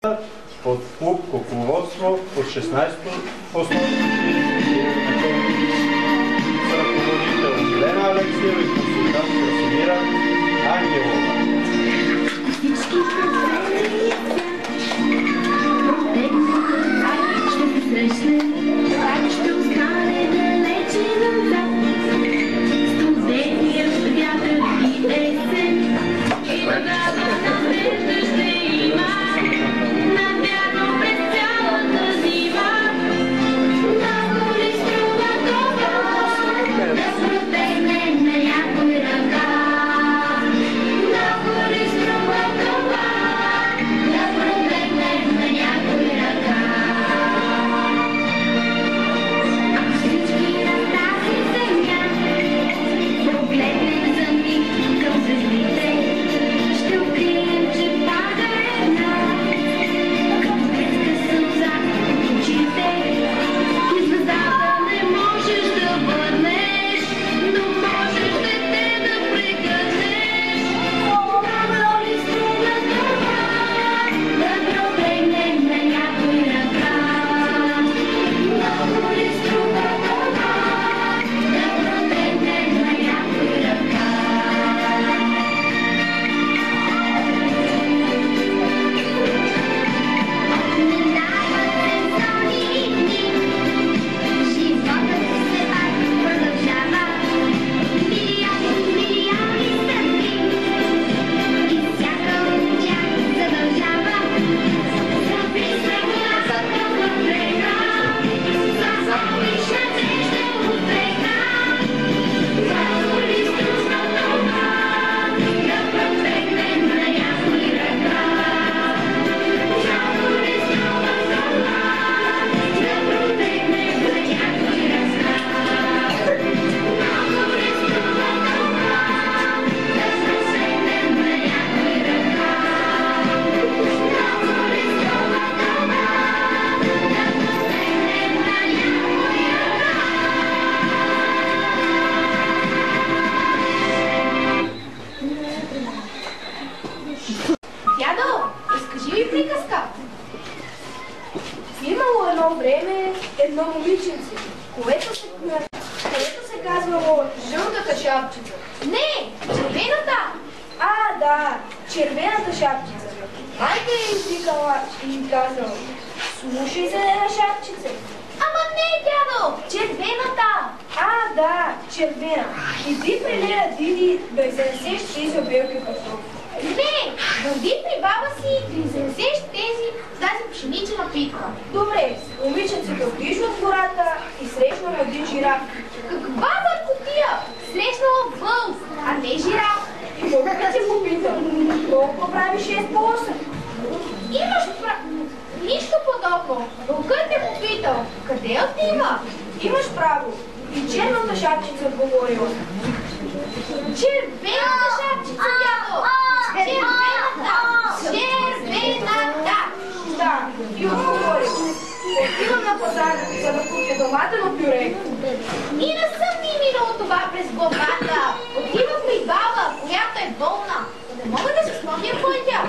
Под клуб Кукловодство, под 16-то основно училище, с ръководител Елена Алексиева и консултант Красимира Ангелова. Едно момиченце, което се казвало жълтата шапчица. Не, червената! А, да, червената шапчица. Майка е извикала и казала: слушай, зелена шапчица. Ама не, дядо, червената! А, да, червена. Иди при нея, Диди, да изнесеш тези обелки картофи. Не, върви при баба си да изнесеш тази пшенична питка. Добре, момиченцето отишла в гората и срещнала един жираф. Каква бъркотия? Срещнала вълк, а не жираф. И вълкът се попитал: колко прави 6 по 8? Имаш нищо подобно. Вълкът те попитал: къде отива? Имаш право. И черната шапчица отговорила: червената шапчица, дядо! Червената! Червената! Да, и отговорил: отивам на пазар, за да купя доматено пюре. И не съм ми минало това през главата. Отивам при баба, която е болна. Не мога да се спомня пътя.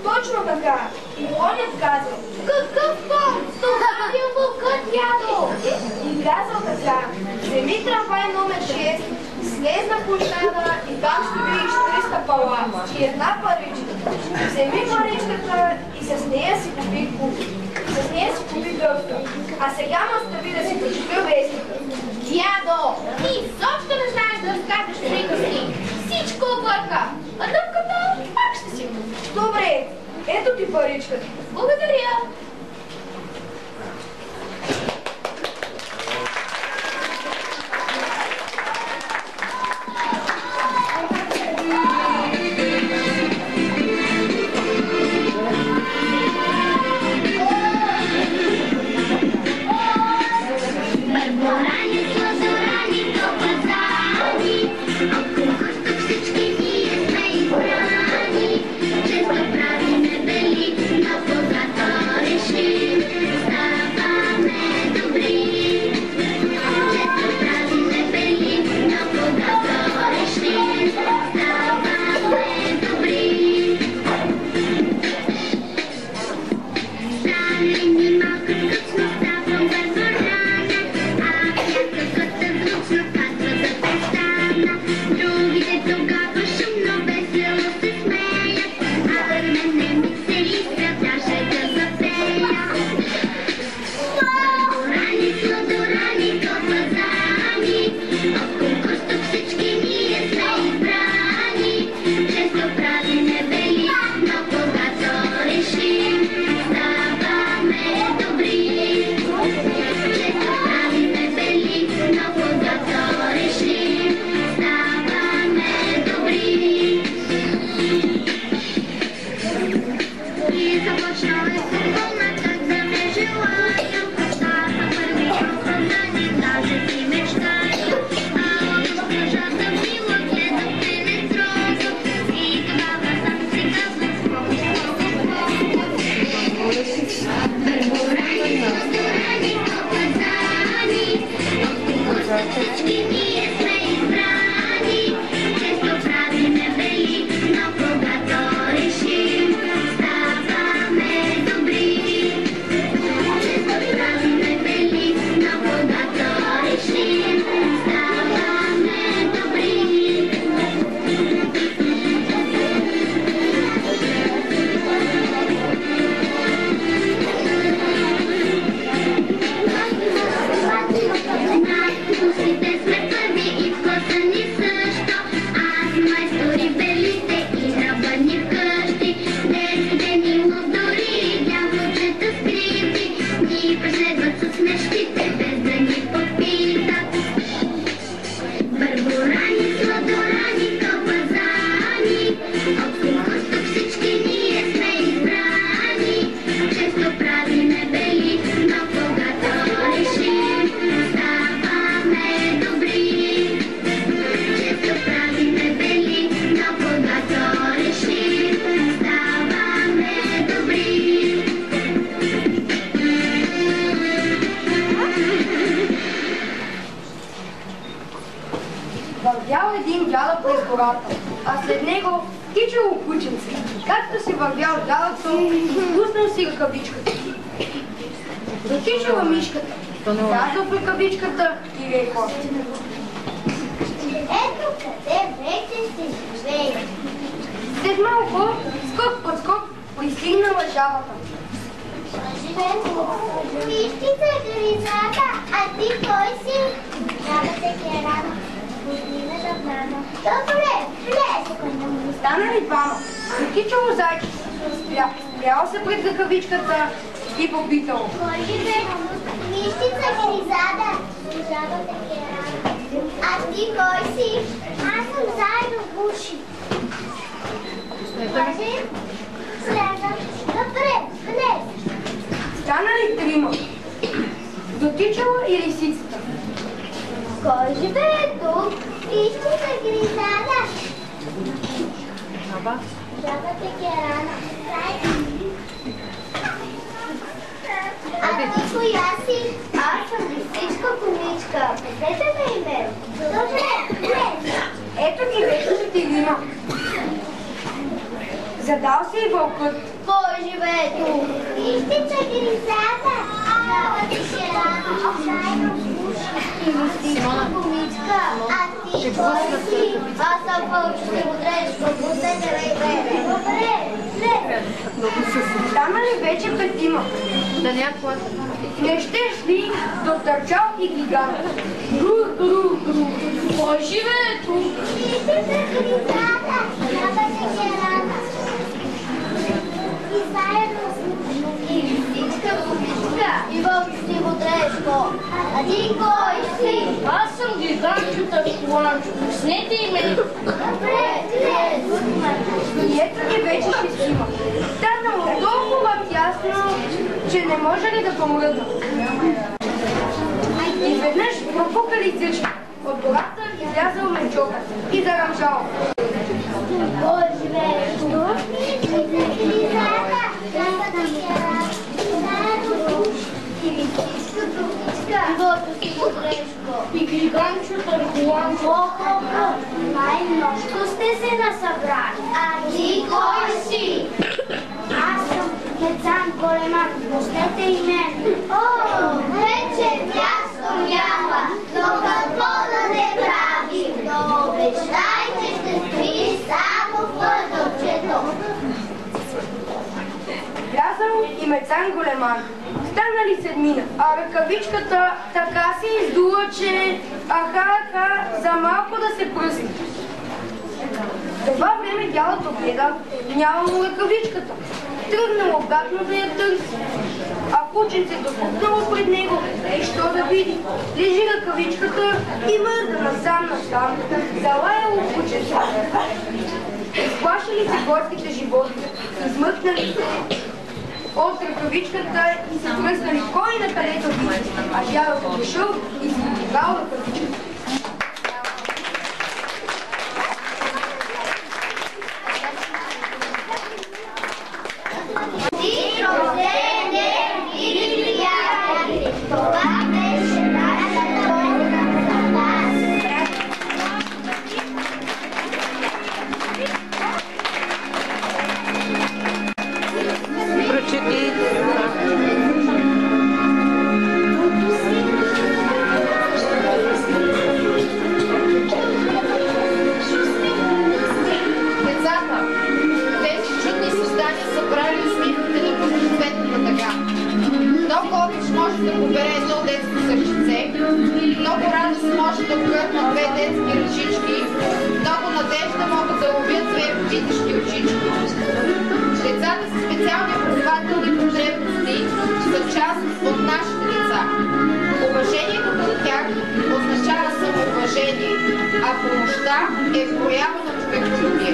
Точно така. И конят казал: Какъв кон? Това бил вълкът, дядо! И казал така: вземи трамвай номер 6, слез на площада и там ще видиш 300 пала и една паричка. Вземи паричката и с нея си купи гъвка. А сега ме остави да си прочета вестника. Дядо, ти изобщо не знаеш да разкажеш приказки. Всичко обърка. А дъвката пак ще си купи. Добре, ето ти паричката. Благодаря. Често правиме велик на позатори. Вървял един дядо през гората, а след него тичало кученце. Както си вървял дядото, пуснал си ръкавичката. Дотичала мишката, влязъл в ръкавичката и рекла: Ето къде вече се живее. след малко, скок под скок, пристигнала жабата. Мишкица гризата, а ти кой си? Жабата е рана. Годината плана. Добре, влез. Станали двама, дотичало зайчето, спрял се пред ръкавичката и попитало: Кой живее? Мишкица гризата, жабата е рана. А ти кой си? Аз съм заедно в уши. Може? Слезам. Добре, влез. станали трима, дотичала и лисицата. Кой живее тук? Мишкица гризата. Жабата е рана. А ти коя си? Аз съм лисичка коничка. Кажете ме име. Добре, влез. Ето ги вече четирима. Задал се и вълкът. Кой живее тук? Мишкица гризата. Жабата е рана. Заедно с уши. Лисичка коничка. А ти кой си? Аз съм вълче мудречко. Пустете ме име. Добре, влез. Станали вече петима. Не щеш ли дотърчал и гигант? Гру. Кой живее тук? Мишкица гризата. Жабата е рана. И заедно с уши. Лисичка коничка. И вълче мудречко. А ти кой си? Аз съм гигантчета Коланчо. Пуснете име. Добре, влез. И ето ги вече шестима. Станало толкова тясно, че не може ли да помръдна. Изведнъж пропукали зъчки. От гората излязъл мечока и заръмжал. Кой живее тук? Мишкица гризата. Жабата е рана. Заедно с уши. И лисичка коничка. И вълче мудречко. И гигантчета Коланчо. Хо-хо-хо, най-множко сте се насъбрали. А ти кой си? Аз съм Мецан Големан, пуснете и мен. О, вече място няма, но какво да не правим? Но обещай, че ще стои само в пътъчето. Влязъл и Мецан Големан. Станали седмина, а ръкавичката така се издула, че аха, за малко да се пръсне. В това време дядото гледа, няма му ръкавичката. тръгнало обратно да я търси. А кученцето скукнало пред него, що да види. Лежи ръкавичката и мърда насам, залаяло кученцето. Изплашили се горските животни, измъкнали се от ръкавичката и се тръснали кой на където види, а дядото дошъл и си вдигал ръкавичката. Много радост може да обгърнат две детски ръчички, много надежда могат да ловят две питешки очички. Децата с специални образователни потребности са част от нашите деца. Уважението към тях означава самоуважение, а помощта е проява на човеколюбие.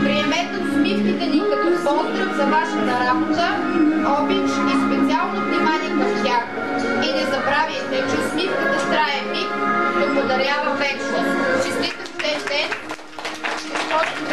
Приемете усмивките ни като поздрав за вашата работа, обич и специално внимание към тях. И не забравяйте, че усмивката трае миг, но подарява вечност. Честит рожден ден!